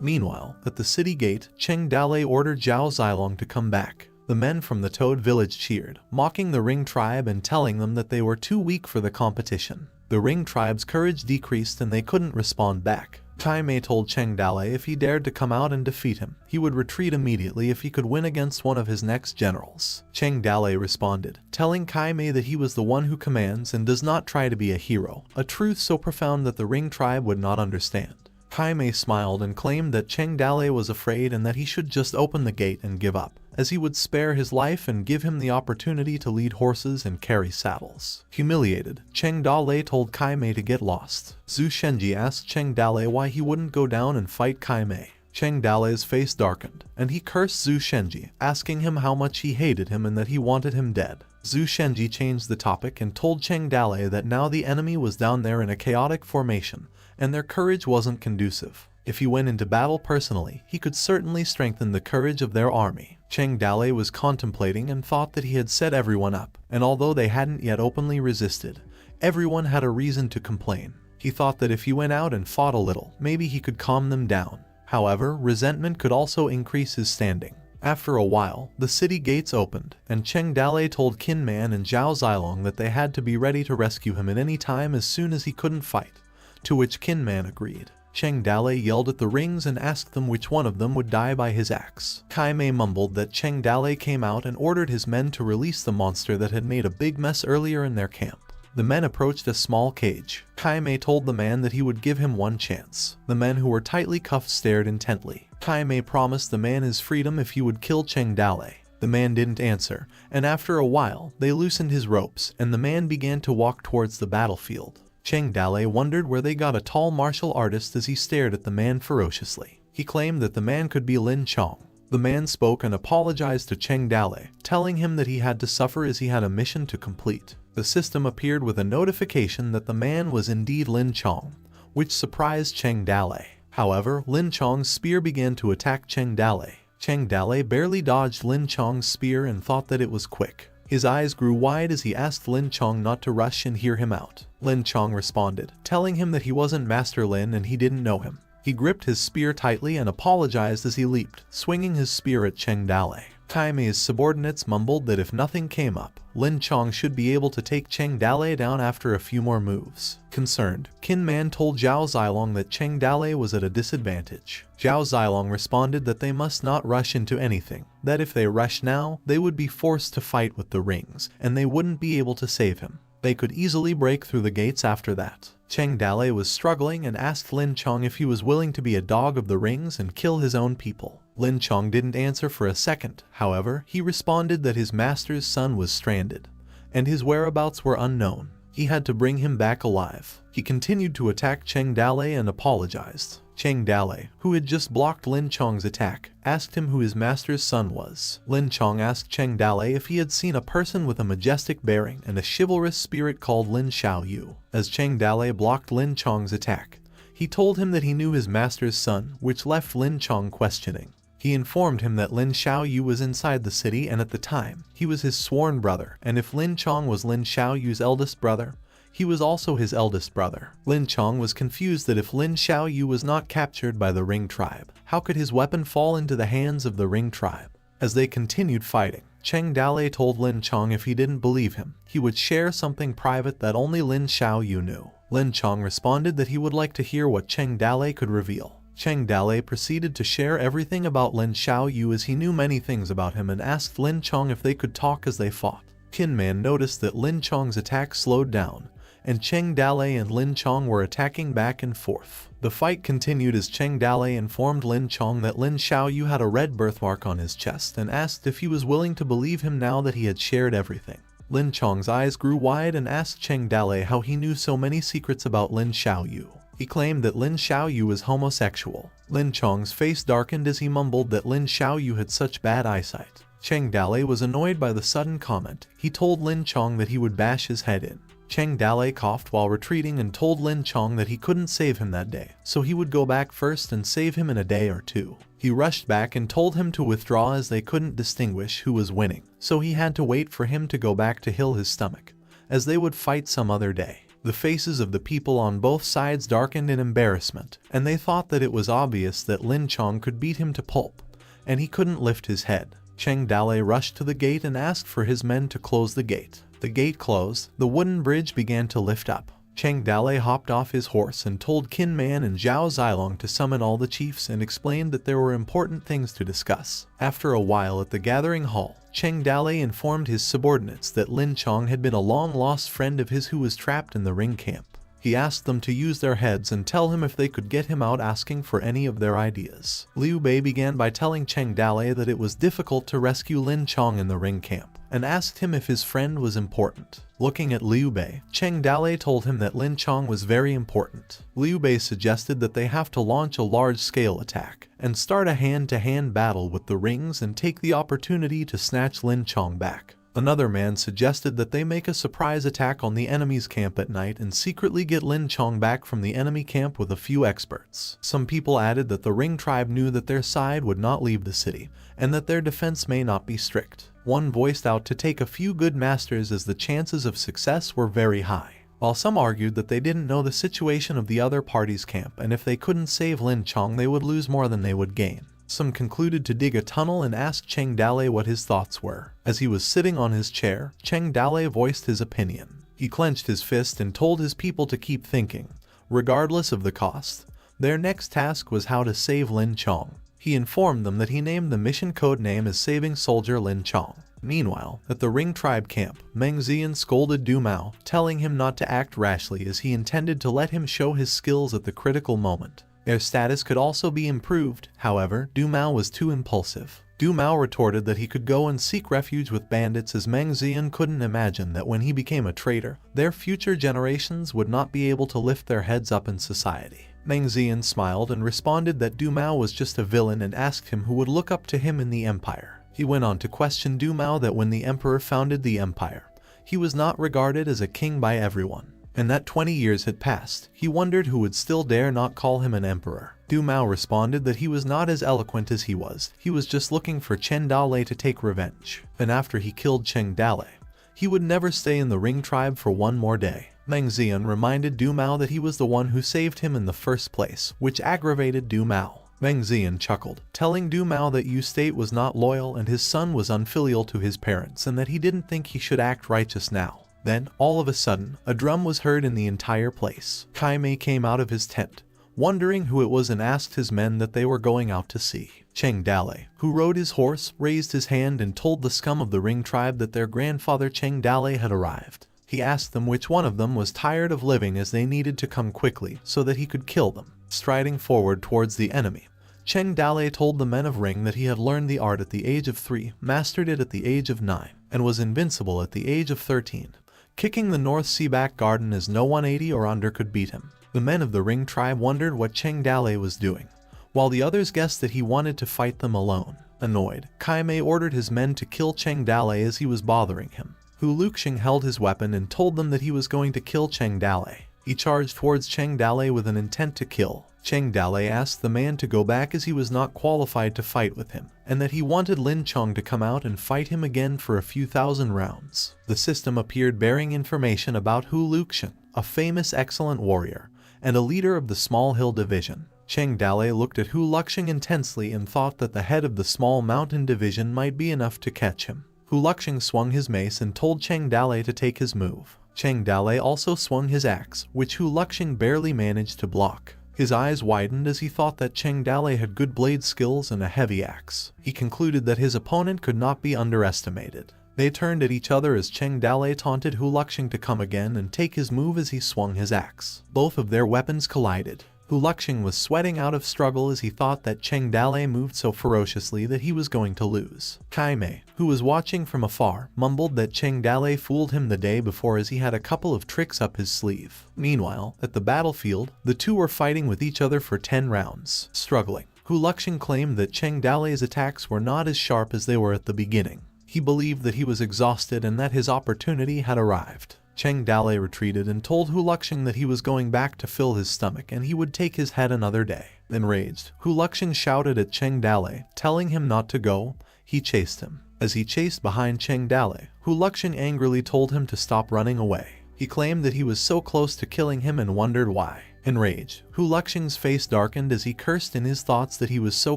Meanwhile, at the city gate, Cheng Dale ordered Zhao Zilong to come back. The men from the Toad village cheered, mocking the Ring tribe and telling them that they were too weak for the competition. The Ring tribe's courage decreased and they couldn't respond back. Kai Mei told Cheng Dale if he dared to come out and defeat him, he would retreat immediately if he could win against one of his next generals. Cheng Dale responded, telling Kai Mei that he was the one who commands and does not try to be a hero, a truth so profound that the Ring tribe would not understand. Kai Mei smiled and claimed that Cheng Dale was afraid and that he should just open the gate and give up, as he would spare his life and give him the opportunity to lead horses and carry saddles. Humiliated, Cheng Dale told Kai Mei to get lost. Zhu Shenji asked Cheng Dale why he wouldn't go down and fight Kai Mei. Cheng Dale's face darkened, and he cursed Zhu Shenji, asking him how much he hated him and that he wanted him dead. Zhu Shenji changed the topic and told Cheng Dale that now the enemy was down there in a chaotic formation, and their courage wasn't conducive. If he went into battle personally, he could certainly strengthen the courage of their army. Cheng Dale was contemplating and thought that he had set everyone up, and although they hadn't yet openly resisted, everyone had a reason to complain. He thought that if he went out and fought a little, maybe he could calm them down. However, resentment could also increase his standing. After a while, the city gates opened, and Cheng Dale told Qin Man and Zhao Zilong that they had to be ready to rescue him at any time as soon as he couldn't fight, to which Qin Man agreed. Cheng Dale yelled at the rings and asked them which one of them would die by his axe. Kai Mei mumbled that Cheng Dale came out and ordered his men to release the monster that had made a big mess earlier in their camp. The men approached a small cage. Kai Mei told the man that he would give him one chance. The men who were tightly cuffed stared intently. Kai Mei promised the man his freedom if he would kill Cheng Dale. The man didn't answer, and after a while, they loosened his ropes, and the man began to walk towards the battlefield. Cheng Dale wondered where they got a tall martial artist as he stared at the man ferociously. He claimed that the man could be Lin Chong. The man spoke and apologized to Cheng Dale, telling him that he had to suffer as he had a mission to complete. The system appeared with a notification that the man was indeed Lin Chong, which surprised Cheng Dale. However, Lin Chong's spear began to attack Cheng Dale. Cheng Dale barely dodged Lin Chong's spear and thought that it was quick. His eyes grew wide as he asked Lin Chong not to rush and hear him out. Lin Chong responded, telling him that he wasn't Master Lin and he didn't know him. He gripped his spear tightly and apologized as he leaped, swinging his spear at Cheng Dale. Kai Mei's subordinates mumbled that if nothing came up, Lin Chong should be able to take Cheng Dale down after a few more moves. Concerned, Qin Man told Zhao Zilong that Cheng Dale was at a disadvantage. Zhao Zilong responded that they must not rush into anything, that if they rush now, they would be forced to fight with the rings, and they wouldn't be able to save him. They could easily break through the gates after that. Cheng Dale was struggling and asked Lin Chong if he was willing to be a dog of the rings and kill his own people. Lin Chong didn't answer for a second. However, he responded that his master's son was stranded, and his whereabouts were unknown. He had to bring him back alive. He continued to attack Cheng Dale and apologized. Cheng Dale, who had just blocked Lin Chong's attack, asked him who his master's son was. Lin Chong asked Cheng Dale if he had seen a person with a majestic bearing and a chivalrous spirit called Lin Xiaoyu. As Cheng Dale blocked Lin Chong's attack, he told him that he knew his master's son, which left Lin Chong questioning. He informed him that Lin Xiaoyu was inside the city and at the time, he was his sworn brother, and if Lin Chong was Lin Xiaoyu's eldest brother, he was also his eldest brother. Lin Chong was confused that if Lin Xiaoyu was not captured by the Ring tribe, how could his weapon fall into the hands of the Ring tribe? As they continued fighting, Cheng Dale told Lin Chong if he didn't believe him, he would share something private that only Lin Xiaoyu knew. Lin Chong responded that he would like to hear what Cheng Dale could reveal. Cheng Dale proceeded to share everything about Lin Xiaoyu as he knew many things about him and asked Lin Chong if they could talk as they fought. Qin Man noticed that Lin Chong's attack slowed down, and Cheng Dale and Lin Chong were attacking back and forth. The fight continued as Cheng Dale informed Lin Chong that Lin Xiaoyu had a red birthmark on his chest and asked if he was willing to believe him now that he had shared everything. Lin Chong's eyes grew wide and asked Cheng Dale how he knew so many secrets about Lin Xiaoyu. He claimed that Lin Xiaoyu was homosexual. Lin Chong's face darkened as he mumbled that Lin Xiaoyu had such bad eyesight. Cheng Dale was annoyed by the sudden comment. He told Lin Chong that he would bash his head in. Cheng Dale coughed while retreating and told Lin Chong that he couldn't save him that day, so he would go back first and save him in a day or two. He rushed back and told him to withdraw as they couldn't distinguish who was winning, so he had to wait for him to go back to heal his stomach, as they would fight some other day. The faces of the people on both sides darkened in embarrassment, and they thought that it was obvious that Lin Chong could beat him to pulp, and he couldn't lift his head. Cheng Dalei rushed to the gate and asked for his men to close the gate. The gate closed, the wooden bridge began to lift up. Cheng Dalei hopped off his horse and told Qin Man and Zhao Zilong to summon all the chiefs and explained that there were important things to discuss. After a while at the gathering hall, Cheng Dalei informed his subordinates that Lin Chong had been a long-lost friend of his who was trapped in the ring camp. He asked them to use their heads and tell him if they could get him out, asking for any of their ideas. Liu Bei began by telling Cheng Dalei that it was difficult to rescue Lin Chong in the ring camp, and asked him if his friend was important. Looking at Liu Bei, Cheng Dalei told him that Lin Chong was very important. Liu Bei suggested that they have to launch a large-scale attack, and start a hand-to-hand battle with the rings and take the opportunity to snatch Lin Chong back. Another man suggested that they make a surprise attack on the enemy's camp at night and secretly get Lin Chong back from the enemy camp with a few experts. Some people added that the Ring tribe knew that their side would not leave the city, and that their defense may not be strict. One voiced out to take a few good masters as the chances of success were very high, while some argued that they didn't know the situation of the other party's camp, and if they couldn't save Lin Chong they would lose more than they would gain. Some concluded to dig a tunnel and asked Cheng Dalei what his thoughts were. As he was sitting on his chair, Cheng Dalei voiced his opinion. He clenched his fist and told his people to keep thinking, regardless of the cost. Their next task was how to save Lin Chong. He informed them that he named the mission code name as Saving Soldier Lin Chong. Meanwhile, at the Ring tribe camp, Meng Zian scolded Du Mao, telling him not to act rashly as he intended to let him show his skills at the critical moment. Their status could also be improved, however, Du Mao was too impulsive. Du Mao retorted that he could go and seek refuge with bandits, as Meng Zian couldn't imagine that when he became a traitor, their future generations would not be able to lift their heads up in society. Meng Zian smiled and responded that Du Mao was just a villain and asked him who would look up to him in the empire. He went on to question Du Mao that when the emperor founded the empire, he was not regarded as a king by everyone, and that 20 years had passed. He wondered who would still dare not call him an emperor. Du Mao responded that he was not as eloquent as he was just looking for Cheng Dalei to take revenge. And after he killed Cheng Dalei, he would never stay in the Ring tribe for one more day. Meng Zian reminded Du Mao that he was the one who saved him in the first place, which aggravated Du Mao. Meng Zian chuckled, telling Du Mao that Yu State was not loyal and his son was unfilial to his parents, and that he didn't think he should act righteous now. Then, all of a sudden, a drum was heard in the entire place. Kai Mei came out of his tent, wondering who it was, and asked his men that they were going out to see. Cheng Dalei, who rode his horse, raised his hand and told the scum of the Ring tribe that their grandfather Cheng Dalei had arrived. He asked them which one of them was tired of living, as they needed to come quickly so that he could kill them. Striding forward towards the enemy, Cheng Dalei told the men of Ring that he had learned the art at the age of 3, mastered it at the age of 9, and was invincible at the age of 13. Kicking the North Sea back garden as no 180 or under could beat him. The men of the Ring tribe wondered what Cheng Dalei was doing, while the others guessed that he wanted to fight them alone. Annoyed, Kai Mei ordered his men to kill Cheng Dalei as he was bothering him. Hu Luxing held his weapon and told them that he was going to kill Cheng Dalei. He charged towards Cheng Dalei with an intent to kill. Cheng Dalei asked the man to go back as he was not qualified to fight with him, and that he wanted Lin Chong to come out and fight him again for a few thousand rounds. The system appeared bearing information about Hu Luxing, a famous excellent warrior, and a leader of the Small Hill Division. Cheng Dalei looked at Hu Luxing intensely and thought that the head of the Small Mountain Division might be enough to catch him. Hu Luxing swung his mace and told Cheng Dalei to take his move. Cheng Dalei also swung his axe, which Hu Luxing barely managed to block. His eyes widened as he thought that Cheng Dalei had good blade skills and a heavy axe. He concluded that his opponent could not be underestimated. They turned at each other as Cheng Dalei taunted Hu Luxing to come again and take his move as he swung his axe. Both of their weapons collided. Hu Luxing was sweating out of struggle as he thought that Cheng Dalei moved so ferociously that he was going to lose. Kai Mei, who was watching from afar, mumbled that Cheng Dalei fooled him the day before as he had a couple of tricks up his sleeve. Meanwhile, at the battlefield, the two were fighting with each other for 10 rounds. Struggling, Hu Luxing claimed that Cheng Dalei's attacks were not as sharp as they were at the beginning. He believed that he was exhausted and that his opportunity had arrived. Cheng Dalei retreated and told Hu Luxing that he was going back to fill his stomach and he would take his head another day. Enraged, Hu Luxing shouted at Cheng Dalei, telling him not to go. He chased him. As he chased behind Cheng Dalei, Hu Luxing angrily told him to stop running away. He claimed that he was so close to killing him and wondered why. Enraged, Hu Luxing's face darkened as he cursed in his thoughts that he was so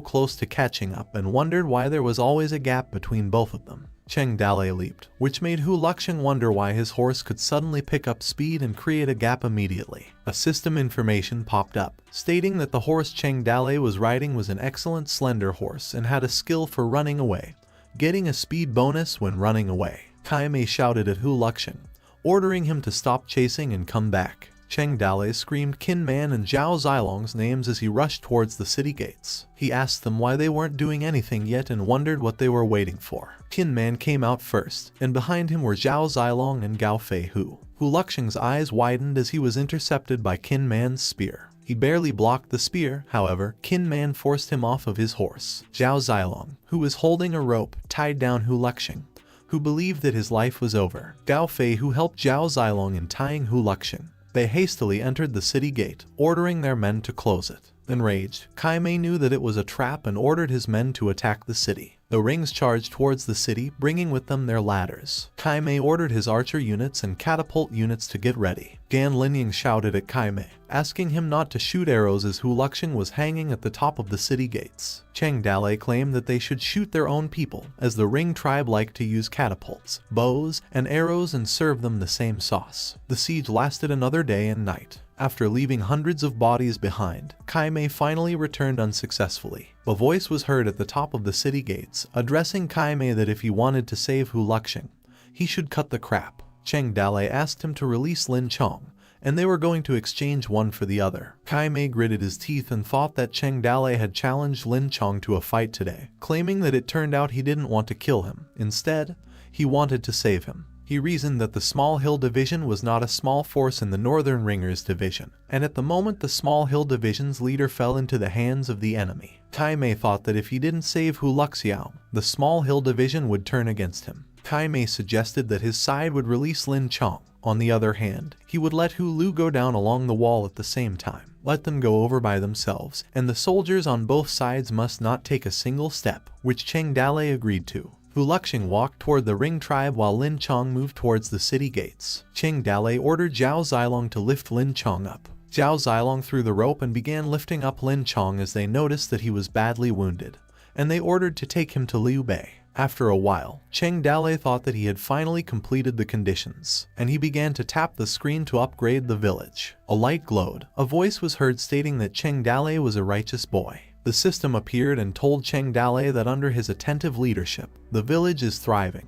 close to catching up and wondered why there was always a gap between both of them. Cheng Dalei leaped, which made Hu Luxing wonder why his horse could suddenly pick up speed and create a gap immediately. A system information popped up, stating that the horse Cheng Dalei was riding was an excellent slender horse and had a skill for running away, getting a speed bonus when running away. Kai Mei shouted at Hu Luxing, ordering him to stop chasing and come back. Cheng Dalei screamed Qin Man and Zhao Zilong's names as he rushed towards the city gates. He asked them why they weren't doing anything yet and wondered what they were waiting for. Qin Man came out first, and behind him were Zhao Zilong and Gao Fei Hu. Hu Luxing's eyes widened as he was intercepted by Qin Man's spear. He barely blocked the spear, however, Qin Man forced him off of his horse. Zhao Zilong, who was holding a rope, tied down Hu Luxing, who believed that his life was over. Gao Fei Hu helped Zhao Zilong in tying Hu Luxing. They hastily entered the city gate, ordering their men to close it. Enraged, Kai Mei knew that it was a trap and ordered his men to attack the city. The rings charged towards the city, bringing with them their ladders. Kai Mei ordered his archer units and catapult units to get ready. Gan Linying shouted at Kai Mei, asking him not to shoot arrows as Hu Luxing was hanging at the top of the city gates. Cheng Dalei claimed that they should shoot their own people, as the Ring tribe liked to use catapults, bows, and arrows and serve them the same sauce. The siege lasted another day and night. After leaving hundreds of bodies behind, Kai Mei finally returned unsuccessfully. A voice was heard at the top of the city gates, addressing Kai Mei that if he wanted to save Hu Luxing, he should cut the crap. Cheng Dalei asked him to release Lin Chong, and they were going to exchange one for the other. Kai Mei gritted his teeth and thought that Cheng Dalei had challenged Lin Chong to a fight today, claiming that it turned out he didn't want to kill him. Instead, he wanted to save him. He reasoned that the Small Hill Division was not a small force in the Northern Ringers Division, and at the moment the Small Hill Division's leader fell into the hands of the enemy. Kai Mei thought that if he didn't save Hu Luxiao, the Small Hill Division would turn against him. Kai Mei suggested that his side would release Lin Chong. On the other hand, he would let Hu Lu go down along the wall at the same time, let them go over by themselves, and the soldiers on both sides must not take a single step, which Cheng Dalei agreed to. Hu Luxing walked toward the Ring tribe while Lin Chong moved towards the city gates. Cheng Dalei ordered Zhao Zilong to lift Lin Chong up. Zhao Zilong threw the rope and began lifting up Lin Chong as they noticed that he was badly wounded, and they ordered to take him to Liu Bei. After a while, Cheng Dalei thought that he had finally completed the conditions, and he began to tap the screen to upgrade the village. A light glowed. A voice was heard stating that Cheng Dalei was a righteous boy. The system appeared and told Cheng Dalei that under his attentive leadership, the village is thriving.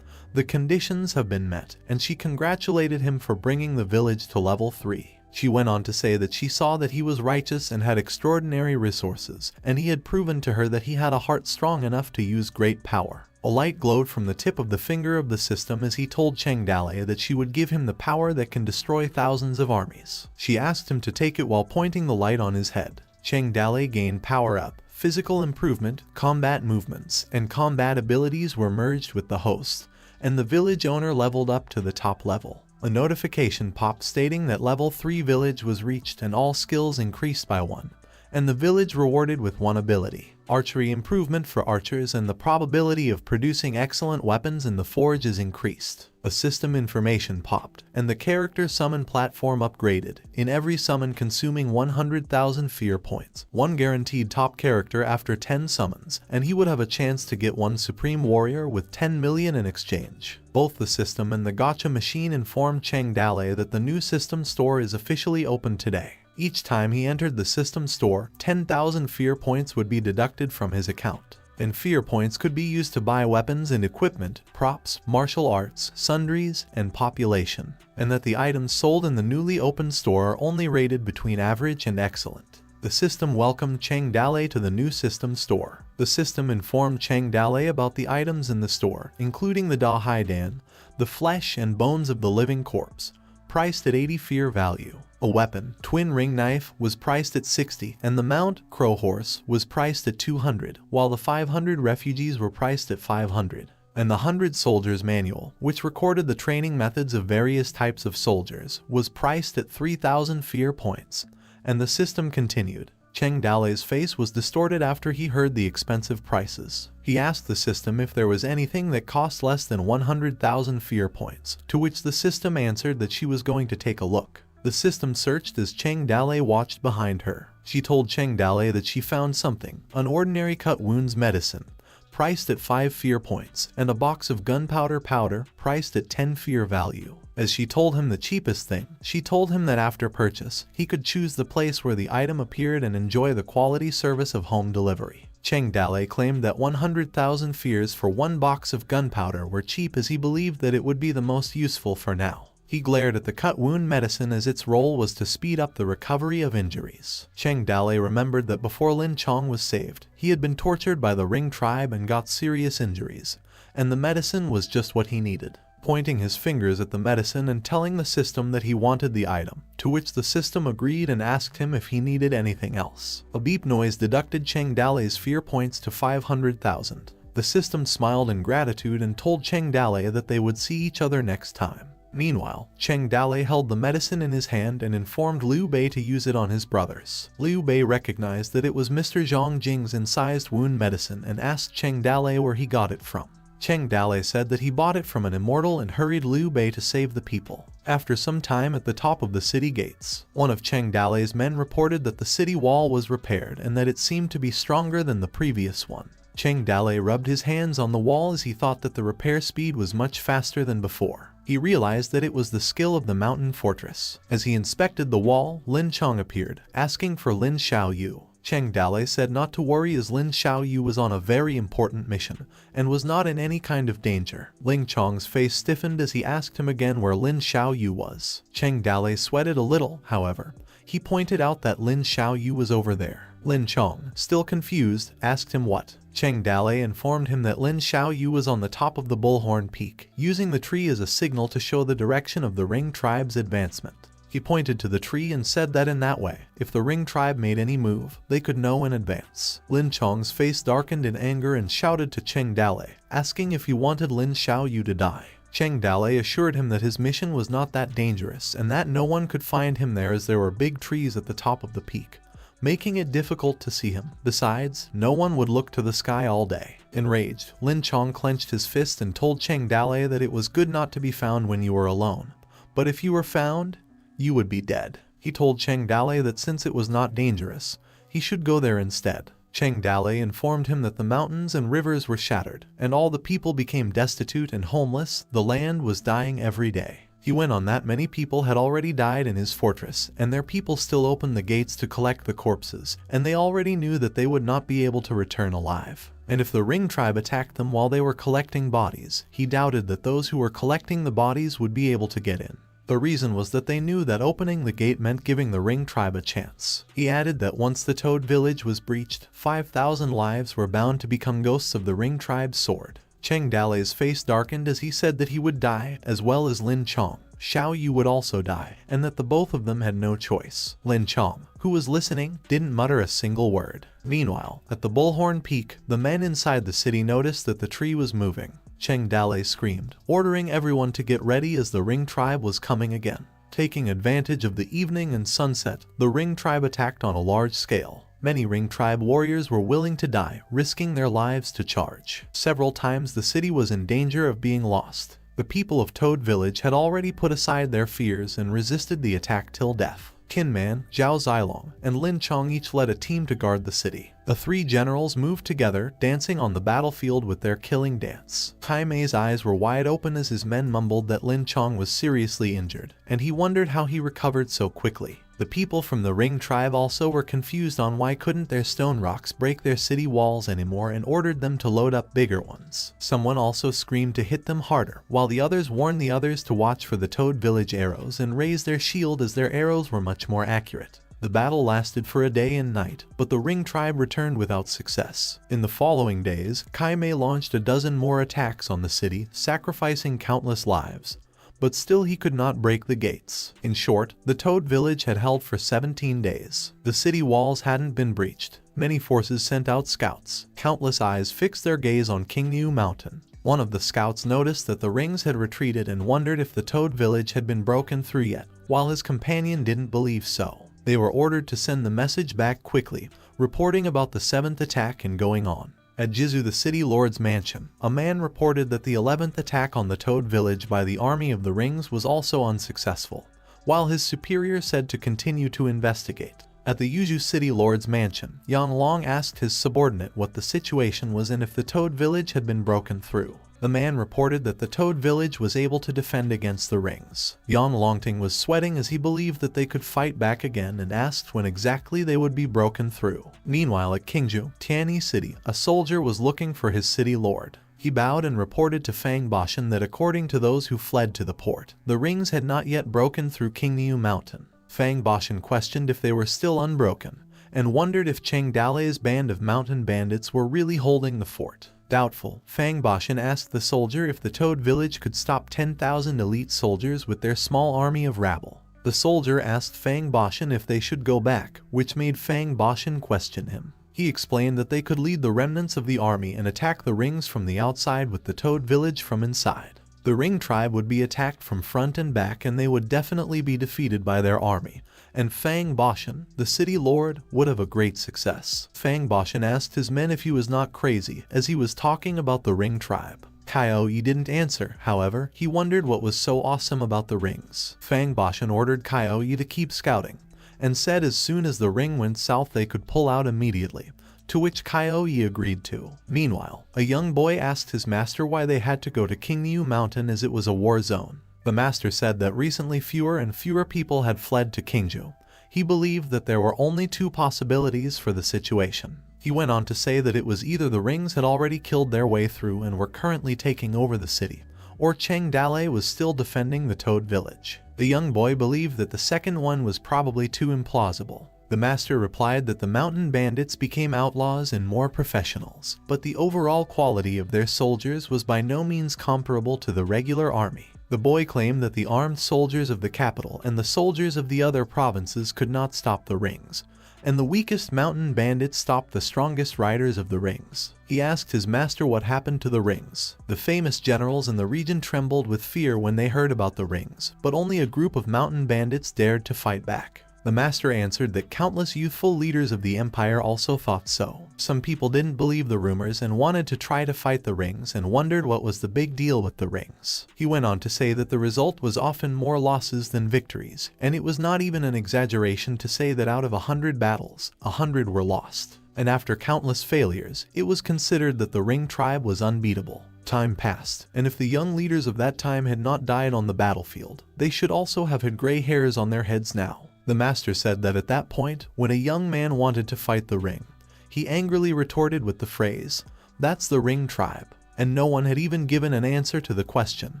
The conditions have been met, and she congratulated him for bringing the village to level 3. She went on to say that she saw that he was righteous and had extraordinary resources, and he had proven to her that he had a heart strong enough to use great power. A light glowed from the tip of the finger of the system as he told Cheng Dalei that she would give him the power that can destroy thousands of armies. She asked him to take it while pointing the light on his head. Cheng Dalei gained power up, physical improvement, combat movements, and combat abilities were merged with the host, and the village owner leveled up to the top level. A notification popped stating that level 3 village was reached and all skills increased by 1, and the village rewarded with 1 ability. Archery improvement for archers and the probability of producing excellent weapons in the forge is increased. A system information popped, and the character summon platform upgraded, in every summon consuming 100,000 fear points, 1 guaranteed top character after 10 summons, and he would have a chance to get 1 supreme warrior with 10 million in exchange. Both the system and the gacha machine informed Cheng Dalei that the new system store is officially open today. Each time he entered the system store, 10,000 fear points would be deducted from his account. And fear points could be used to buy weapons and equipment, props, martial arts, sundries, and population. And that the items sold in the newly opened store are only rated between average and excellent. The system welcomed Cheng Dalei to the new system store. The system informed Cheng Dalei about the items in the store, including the Da Haidan, the flesh and bones of the living corpse, priced at 80 fear value. A weapon, twin ring knife, was priced at 60, and the mount, crow horse, was priced at 200, while the 500 refugees were priced at 500. And the 100 soldiers manual, which recorded the training methods of various types of soldiers, was priced at 3,000 fear points. And the system continued. Cheng Dalei's face was distorted after he heard the expensive prices. He asked the system if there was anything that cost less than 100,000 fear points, to which the system answered that she was going to take a look. The system searched as Cheng Dalei watched behind her. She told Cheng Dalei that she found something, an ordinary cut wounds medicine, priced at 5 fear points, and a box of gunpowder powder, priced at 10 fear value. As she told him the cheapest thing, she told him that after purchase, he could choose the place where the item appeared and enjoy the quality service of home delivery. Cheng Dalei claimed that 100,000 fears for one box of gunpowder were cheap, as he believed that it would be the most useful for now. He glared at the cut wound medicine as its role was to speed up the recovery of injuries. Cheng Dalei remembered that before Lin Chong was saved, he had been tortured by the Ring tribe and got serious injuries, and the medicine was just what he needed. Pointing his fingers at the medicine and telling the system that he wanted the item, to which the system agreed and asked him if he needed anything else. A beep noise deducted Cheng Dalei's fear points to 500,000. The system smiled in gratitude and told Cheng Dalei that they would see each other next time. Meanwhile, Cheng Dalei held the medicine in his hand and informed Liu Bei to use it on his brothers. Liu Bei recognized that it was Mr. Zhang Jing's incised wound medicine and asked Cheng Dalei where he got it from. Cheng Dalei said that he bought it from an immortal and hurried Liu Bei to save the people. After some time at the top of the city gates, one of Cheng Dalei's men reported that the city wall was repaired and that it seemed to be stronger than the previous one. Cheng Dalei rubbed his hands on the wall as he thought that the repair speed was much faster than before. He realized that it was the skill of the mountain fortress. As he inspected the wall, Lin Chong appeared, asking for Lin Xiaoyu. Cheng Dalei said not to worry, as Lin Xiaoyu was on a very important mission and was not in any kind of danger. Lin Chong's face stiffened as he asked him again where Lin Xiaoyu was. Cheng Dalei sweated a little, however. He pointed out that Lin Xiaoyu was over there. Lin Chong, still confused, asked him what. Cheng Dalei informed him that Lin Xiaoyu was on the top of the Bullhorn Peak, using the tree as a signal to show the direction of the Ring tribe's advancement. He pointed to the tree and said that in that way, if the Ring tribe made any move, they could know in advance. Lin Chong's face darkened in anger and shouted to Cheng Dalei, asking if he wanted Lin Xiaoyu to die. Cheng Dalei assured him that his mission was not that dangerous and that no one could find him there, as there were big trees at the top of the peak, making it difficult to see him. Besides, no one would look to the sky all day. Enraged, Lin Chong clenched his fist and told Cheng Dalei that it was good not to be found when you were alone, but if you were found, you would be dead. He told Cheng Dalei that since it was not dangerous, he should go there instead. Cheng Dalei informed him that the mountains and rivers were shattered, and all the people became destitute and homeless. The land was dying every day. He went on that many people had already died in his fortress, and their people still opened the gates to collect the corpses, and they already knew that they would not be able to return alive. And if the Ring tribe attacked them while they were collecting bodies, he doubted that those who were collecting the bodies would be able to get in. The reason was that they knew that opening the gate meant giving the Ring tribe a chance. He added that once the Toad village was breached, 5,000 lives were bound to become ghosts of the Ring tribe's sword. Cheng Dalei's face darkened as he said that he would die, as well as Lin Chong. Xiaoyu would also die, and that the both of them had no choice. Lin Chong, who was listening, didn't mutter a single word. Meanwhile, at the Bullhorn Peak, the men inside the city noticed that the tree was moving. Cheng Dalei screamed, ordering everyone to get ready as the Ring tribe was coming again. Taking advantage of the evening and sunset, the Ring tribe attacked on a large scale. Many Ring tribe warriors were willing to die, risking their lives to charge. Several times the city was in danger of being lost. The people of Toad Village had already put aside their fears and resisted the attack till death. Kinman, Zhao Zilong, and Lin Chong each led a team to guard the city. The three generals moved together, dancing on the battlefield with their killing dance. Kai Mei's eyes were wide open as his men mumbled that Lin Chong was seriously injured, and he wondered how he recovered so quickly. The people from the Ring tribe also were confused on why couldn't their stone rocks break their city walls anymore, and ordered them to load up bigger ones. Someone also screamed to hit them harder, while the others warned the others to watch for the Toad Village arrows and raise their shield, as their arrows were much more accurate. The battle lasted for a day and night, but the Ring tribe returned without success. In the following days, Kai Mei launched a dozen more attacks on the city, sacrificing countless lives. But still he could not break the gates. In short, the Toad village had held for 17 days. The city walls hadn't been breached. Many forces sent out scouts. Countless eyes fixed their gaze on Qingyu Mountain. One of the scouts noticed that the Rings had retreated and wondered if the Toad village had been broken through yet, while his companion didn't believe so. They were ordered to send the message back quickly, reporting about the 7th attack and going on. At Jizu, the city lord's mansion, a man reported that the 11th attack on the Toad village by the Army of the Rings was also unsuccessful, while his superior said to continue to investigate. At the Yuju city lord's mansion, Yang Long asked his subordinate what the situation was and if the Toad village had been broken through. The man reported that the Toad village was able to defend against the rings. Yang Longting was sweating as he believed that they could fight back again and asked when exactly they would be broken through. Meanwhile at Qingzhou, Tianyi City, a soldier was looking for his city lord. He bowed and reported to Fang Bashan that according to those who fled to the port, the rings had not yet broken through Qingniu Mountain. Fang Bashan questioned if they were still unbroken, and wondered if Cheng Dalei's band of mountain bandits were really holding the fort. Doubtful, Fang Bashan asked the soldier if the Toad village could stop 10,000 elite soldiers with their small army of rabble. The soldier asked Fang Bashan if they should go back, which made Fang Bashan question him. He explained that they could lead the remnants of the army and attack the rings from the outside with the Toad village from inside. The Ring tribe would be attacked from front and back and they would definitely be defeated by their army, and Fang Bashan, the city lord, would have a great success. Fang Bashan asked his men if he was not crazy as he was talking about the Ring tribe. Kai-Yi didn't answer, however, he wondered what was so awesome about the rings. Fang Bashan ordered Kai-Yi to keep scouting, and said as soon as the ring went south they could pull out immediately, to which Kai-Yi agreed to. Meanwhile, a young boy asked his master why they had to go to Qingniu Mountain as it was a war zone. The master said that recently fewer and fewer people had fled to Qingzhou. He believed that there were only 2 possibilities for the situation. He went on to say that it was either the rings had already killed their way through and were currently taking over the city, or Cheng Dalei was still defending the Toad village. The young boy believed that the second one was probably too implausible. The master replied that the mountain bandits became outlaws and more professionals, but the overall quality of their soldiers was by no means comparable to the regular army. The boy claimed that the armed soldiers of the capital and the soldiers of the other provinces could not stop the rings, and the weakest mountain bandits stopped the strongest riders of the rings. He asked his master what happened to the rings. The famous generals in the region trembled with fear when they heard about the rings, but only a group of mountain bandits dared to fight back. The master answered that countless youthful leaders of the empire also thought so. Some people didn't believe the rumors and wanted to try to fight the rings and wondered what was the big deal with the rings. He went on to say that the result was often more losses than victories, and it was not even an exaggeration to say that out of 100 battles, 100 were lost. And after countless failures, it was considered that the Ring tribe was unbeatable. Time passed, and if the young leaders of that time had not died on the battlefield, they should also have had gray hairs on their heads now. The master said that at that point, when a young man wanted to fight the Ring, he angrily retorted with the phrase, "That's the Ring tribe," and no one had even given an answer to the question,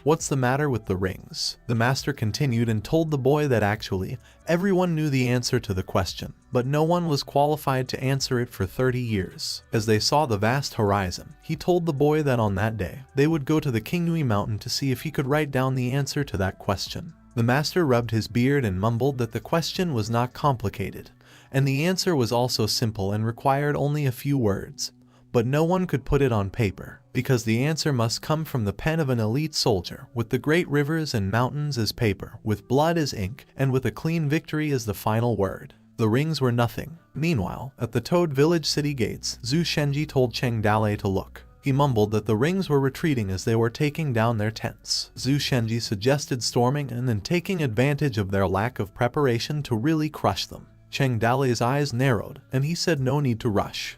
"What's the matter with the rings?" The master continued and told the boy that actually, everyone knew the answer to the question, but no one was qualified to answer it for 30 years. As they saw the vast horizon, he told the boy that on that day, they would go to the Qingniu Mountain to see if he could write down the answer to that question. The master rubbed his beard and mumbled that the question was not complicated, and the answer was also simple and required only a few words. But no one could put it on paper, because the answer must come from the pen of an elite soldier, with the great rivers and mountains as paper, with blood as ink, and with a clean victory as the final word. The rings were nothing. Meanwhile, at the Toad village city gates, Zhu Shenji told Cheng Dalei to look. He mumbled that the rings were retreating as they were taking down their tents. Zhu Shenji suggested storming and then taking advantage of their lack of preparation to really crush them. Cheng Dalei's eyes narrowed, and he said no need to rush.